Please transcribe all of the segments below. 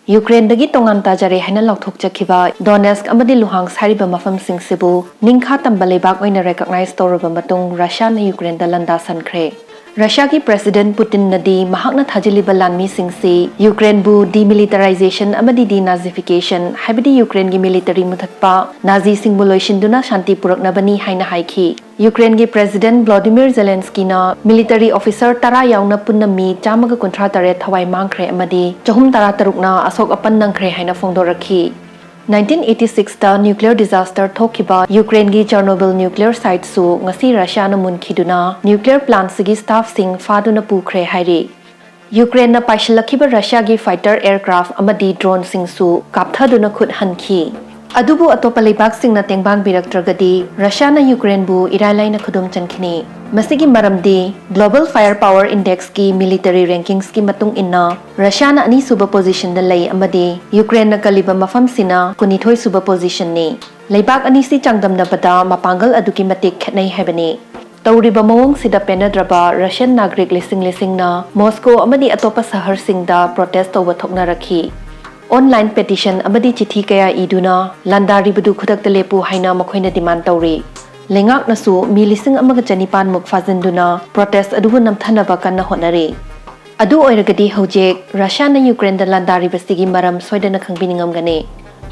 यूक्रेनदगी तोंगान ताजरे हाइना लौथोकचखिबा Donetsk अमदि लुहांग सारिबा मफमसिंग सिबु निंखा तंबा लेबाक ओइना recognise तौरबा मतुंग रशियाना यूक्रेनदा लंदा सनख्रे Russia की president Putin नदी महाकना थाजिलिबा लानमी सिंगसी यूक्रेन बु डिमिलिटराइजेशन अमदि डिनाजिफिकेशन हाइबदि यूक्रेन की मिलिटरी मुथकपा नाजी सिंगबु लोइसिंदुना शांति पुरकनबनी हाइना हाइखी यूक्रेन की प्रेसिडेंट व्लादिमीर जेलेंस्की ना मिलिटरी ऑफिसर तरा याउना पुन्ना मी चामगा कुंथ्रा तरे थवाई मांगख्रे अमदि चहुम तरा तरुकना असोक अपन नंख्रे हाइना फोंगदोरखी 1986 ता न्यूक्लियर डिजास्टर थोखिबा यूक्रेन की चर्नोबिल न्यूक्लियर साइट सु ngasi रशिया न मुनखिदुना न्यूक्लियर प्लांट सिगी स्टाफ सिंग फादुना पुख्रे हाइरि यूक्रेन न पाइशलखिबा रशिया की फाइटर एयरक्राफ्ट अमदि ड्रोन सिंग सु कापथादुना खुद हनखी अदुबु अतोपा लेबाक सिंगना तेंबांग बिरक्त्रगदी रशिया न यूक्रेन बु इराइलाइना खुदुम चनखिनी मसिगी मरमदी ग्लोबल फायर पावर इंडेक्स की मिलिटरी रैंकिंग्स की मतुंग इन्ना रशिया न अनी सुबा पोजीशन द लई अमदि यूक्रेन न कलिबा मफम सिना कुनिथोय सुबा पोजीशन ने लेबाक अनी सि चांगदमनबदा मपांगल अदुकी मतिक खनै हैबनी तौरिबा मवोंग सिदा पेनद्रबा रशियन नागरिक लिसिंग ना मॉस्को अमदि अतोपा शहर सिंगदा प्रोटेस्ट तौबा थोकना रखी ऑनलाइन पेटिशन अमदि चिठी कया इदुना लंदारिबदु खुदकत लेपु हाइना मखोइना डिमांड तौरी लेंगाक नसु मी लिसिंग अमग चनिपान मुक फाजिंदुना प्रोटेस्ट अदुबु नमथनबा कन्ना होनरे अदु ओइरगदी हौजेक रशिया न यूक्रेन द लंदारिबसिगी मरम सोइदना खंबिनिंगमगने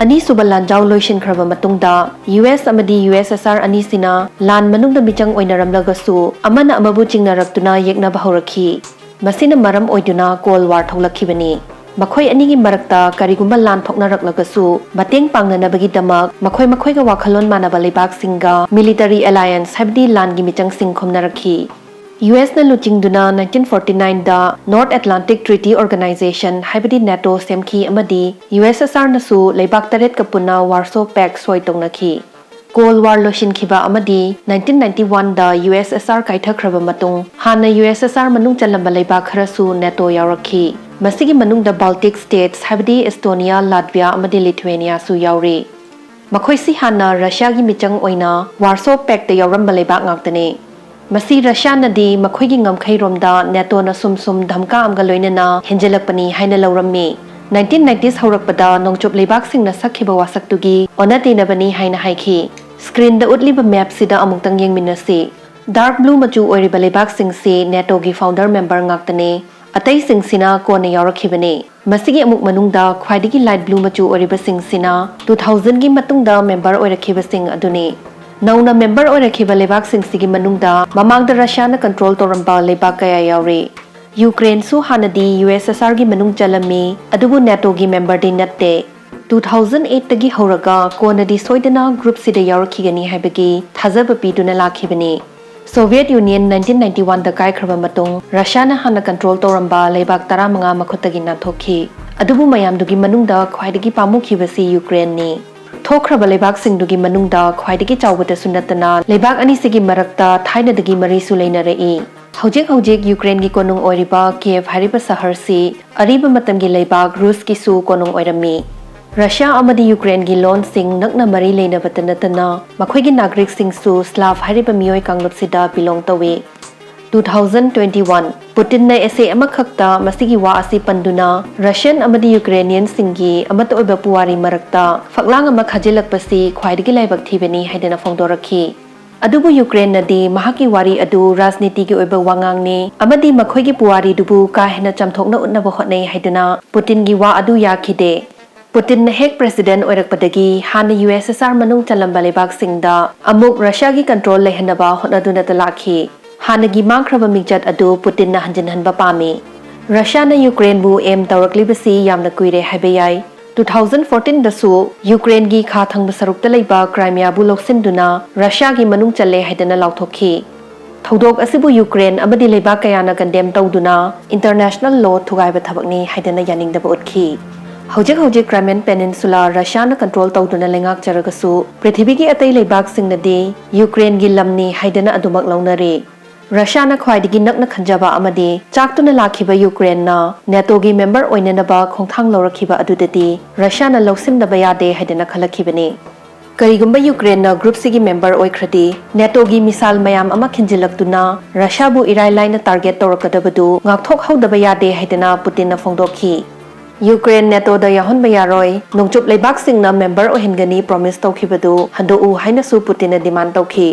अनी सुबा लांजाव लोइसिनख्रबा मतुंगदा यूएस अमदि यूएसएसआर अनी सिना लान मनुंगदा मिचंग ओइनरमलगसु अमना अमबु चिंगनरक्तुना येकनबा हौरखी मसिना मरम ओइदुना कोल वार थौलखिबनी मखोय अनिगी मरक्ता करिगुम्बा लान थोकनरक्लगसु मतेंग पांगनबगीदमक मखोय मखोयगा वाखलोन मानबा लेबाक सिंगा मिलिटरी अलायंस हाइबदि लान गी मिचंग सिंग खोमनरखी यूएस न लुचिंगदुना 1949 दा नॉर्थ अटलांटिक ट्रीटी ऑर्गेनाइजेशन हाइबदि नाटो सेमखी अमदि यूएसएसआर नसु लेबाक तरेत कपुना वार्सो पैक्ट सोय तौनखी कोल वार लोशिनखिबा अमदि 1991 दा यूएसएसआर काइथख्रबा मतुंग हाना यूएसएसआर मनुंग चलंबा लेबाक खरसु नाटो यावरखी मसिगी मनुंग दा बाल्टिक स्टेट्स हाइबदि एस्टोनिया लाटविया अमदि लिथुएनिया सु यावरी मखोइसि हाना रशिया की मिचंग ओइना वार्सो पैक्ट यावरंबा लेबाक ngakdane मसी रशिया नदी मखोइगी ngamkhaiромda नाटो न सुम धमका अमगा लोइनना हेंजेलकपनी हाइना लौरम्मी 1990s हौरकपदा नोंचोप लेबाक सिंगना सखिबा वासक्तुगी ओनातेनबनी हाइना हाइखी स्क्रीन द उतलिबा मैप सिदा अमुक्तंग येंगमिनसी डार्क ब्लू मचु ओइरिबा लेबाक सिंगसे नाटो की फाउंडर मेंबर ngakdane अतई सिंगसिना कोने यावरखिबने मसिगी अमुक मनुंगदा ख्वाइदगी लाइट ब्लू मचु ओरिबा सिंगसिना 2000 की मतुंगदा मेंबर ओइरखिबा सिंग अदुने नौना मेंबर ओइरखिबा लेबाक सिंगसिगी मनुंगदा ममांगदा रशिया न कंट्रोल तोरंबा लेबाक कया यावरे यूक्रेन सु हानदी यूएसएसआर की मनुंग चलमी अदुबु नाटो की मेंबर दि नत्ते 2008 तगी हौरगा कोनदी सोइदना ग्रुप सिदा यावरखिगनी हाइबगी थाजब पीदुना लाखिबनी सोवियत यूनियन 1991 दा काइख्रबा मतुंग रशिया न हाना कंट्रोल तोरंबा लेबाक 15 मखुतगी नाथोखी अदुबु मयामदुगी मनुंगदा ख्वाइदगी पामुखिबसी यूक्रेन नि थोख्रबा लेबाक सिंगदुगी मनुंगदा ख्वाइदगी चावबदा सुनतना लेबाक अनिसिगी मरक्ता थाइनदगी मरिसु लेनरई हौजेक यूक्रेन की कोनुंग ओरिबा कीव हारिबा शहर से अरिबा मतम की लेबाक रूस की सु कोनुंग ओइरमी रशिया अमदि यूक्रेन की लोन सिंग नकना मरी लेनबत नतना मखोइगी नागरिक सिंग सु स्लाव हारिबा मियोय कांगलुप सिदा बिलोंग तवे 2021 पुतिन ने ऐसे अमखक्ता मसिगी वा असि पंदुना रशियन अमदि यूक्रेनियन सिंगी अमत ओइबा पुवारी मरक्ता फकलांग अमा खाजिलकपसि ख्वाइदगी लाइबक थिबनी हाइदना फोंदोरखी अदुबु यूक्रेन नदी महाकी वारी अदु राजनीति की ओइबा वांगांगने अमदि मखोइगी पुवारी दुबु का हेना चमथोकना उन्नबा होटनै हाइदना पुतिन की वा अदु याखिदे पुतिन हेक प्रेसिडेंट ओइरकपदगी हाना यूएसएसआर मनुंग चलंबा लेबाक सिंगदा अमुक रशिया की कंट्रोल लेहनबा होटनदुना तलाखी हानगी मांख्रबा मिंगजत अदु पुतिन हंजनहनबा पामी रशिया न यूक्रेन बु एम तौरकलिबसी यामना कुइरे हाइबेयाई 2014 दसु यूक्रेन की खाथंग सरुकता लेबा क्राइमिया बु लोक्सिनदुना रशिया की मनुंग चले हाइदना लाउथोखी थौदोक असिबु यूक्रेन अमदि लेबा कयाना कंडेम तौदुना इंटरनेशनल लॉ थुगाइबा थबकनी हाइदना यानिंगदबा उतखी हौजेक क्राइमियन पेनिनसुला रशिया न कंट्रोल तौदुना लेंगाक चरगसु पृथ्वी की अतई लेबाक सिंगनदि यूक्रेन की लमनी हाइदना अदुमक लौनरे रशिया न ख्वाइदगी नकना खंजबा अमदि चाकतुना लाखिबा यूक्रेन न नाटो की मेंबर ओइननबा खोंथांग लौरखिबा अदुदति रशिया न लौसिमदबा यादे हाइदना खलखिबने करिगुम्बा यूक्रेन न ग्रुप सिगी मेंबर ओइख्रदि नाटो की मिसाल मयाम अमा खिंजिलक्तुना रशिया बु इराइलाइना टारगेट तौरकदबदु ngakthok हौदबा यादे हाइदना पुतिन न फोंदोखी यूक्रेन नेटो दा याहन बयारोय नोंचुप लेबाक सिंगना मेंबर ओहिनगनी प्रॉमिस तौखिबदु हंदोउ हाइनसु पुतिन डिमांड तौखि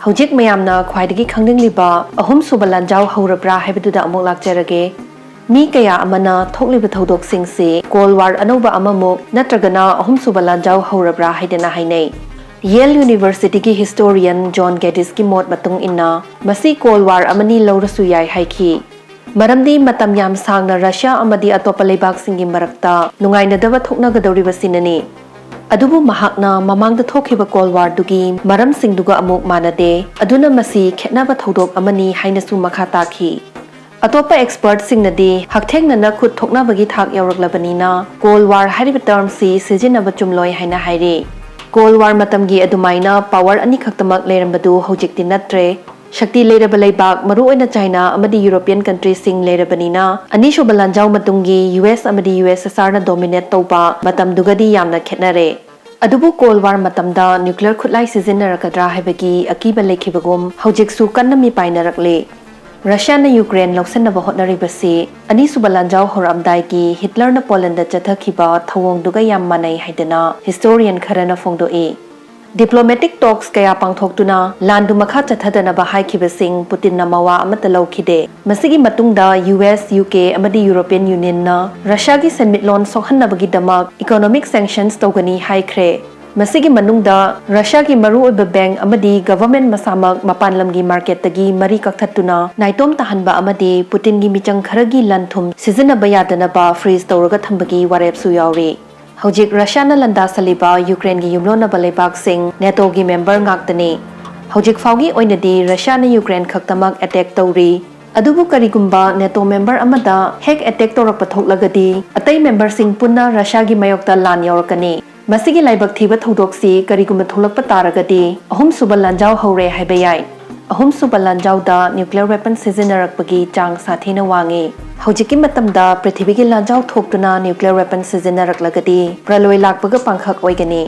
हौजिक मयामना ख्वाइदगी खंगनिंगलिबा अहुम सुबा लांजाव हौरब्रा हाइबदुदा अमुक लाक्चरगे मी कया अमना थोकलिबा थौदोकसिंगसे कोल्ड वार अनौबा अममुक नत्रगना अहुम सुबा लांजाव हौरब्रा हाइदना हाइनै Yale University की historian John Caddis की मोट मतुंग इन्ना मसी कोल्ड वार अमनी लौरसु याय हाइखि मरमदी मतम याम सांगना रशिया अमदी अतोपा लेबाक सिंगी मरक्ता नुंगाइनदबा थोकनगदौरिबा सिननी अदुबु महाकना ममांगदा थोखिबा कोल्ड वार दुगी मरम सिंगदुगा अमुक मानदे अदुना मसी खेतनाबा थौदोक अमनी हाइनसु मखा ताखि अतोपा एक्सपर्ट सिंगनदी हकथेंगना खुद थोकनाबगी थाक यौरक्लबनीना कोल्ड वार हाइरिबा टर्म सी सिजिनबा चुमलोय हाइना हाइरे कोल्ड वार मतमगी अदुमाइना पावर अनि खक्तमक लेरंबदु हौजिकति नत्रे शक्ति लेरबा लेबाक मरुओइना चाइना अमदी यूरोपियन कंट्री सिंग लेरबनीना अनिसुबा लांजाव मतुंगी यूएस अमदी यूएसएसआर ना डोमिनेट तौबा मतमदुगदी यामना खेतनरे अदुबु कोल्ड वार मतमदा न्यूक्लियर खुदलाई सिजिनरकद्रा हाइबगी अकीबा लेखिबगुम हौजिकसु कन्ना मी पाइनरकले रशिया ने यूक्रेन लौसनबा होटनरिबसी अनिसुबा लांजाव होरामदाइगी हिटलर ना पोलैंड चथखिबा थवोंगदुगा याम मानै हाइदना हिस्टोरियन खरना फोंगदोए डिप्लोमेटिक टॉक्स कया पांगथोक्तुना लांदु मखा चथदनबा हाइखिबसिंग पुतिन ना मवा अमत लौखिदे मसिगी मतुंगदा यूएस यूके अमदी यूरोपियन यूनियन ना रशिया की सेन्मिटलोन सोहन्नबगी दमक इकोनॉमिक सैंक्शंस तौगनी हाइख्रे मसिगी मनुंगदा रशिया की मरुओइबा बैंक अमदी गवर्नमेंट मसामक मपान लमगी मार्केट तगी मरी कक्थतुना नाइटोम तहनबा अमदी पुतिन गी मिचंग खरगी लंथुम सिजनबा यादनबा फ्रीज तौरगा थंबगी वारेपसु यावरे हौजिक रशिया ना लंदा सलिबा यूक्रेन गी युमलोनबा लेबाक सिंग नेटो गी मेंबर ngaktane हौजिक फाउगी ओइनदी रशिया ना यूक्रेन खक्तमक अटैक तौरी अदुबु करिगुम्बा नेटो मेंबर अमदा हेक अटैक तौरक पथोकलगदी अतै मेंबर सिंग पुन्ना रशिया गी मयोक्ता लान यावरकनी मसिगी लाइबक थीबा थौदोक्सी करिगुम्बा थोलकपा तारगदी अहुम सुबा लांजाव हौरे हाइबा याय अहुम सुबा लांजावदा न्यूक्लियर वेपन सिजिनरकपगी चांग साथेना वांगे हौजिकी मतमदा पृथ्वीगी लांजाव थोक्तुना न्यूक्लियर वेपन सिजिनरकलगदी प्रलोय लाकपगा पांखक ओइगनी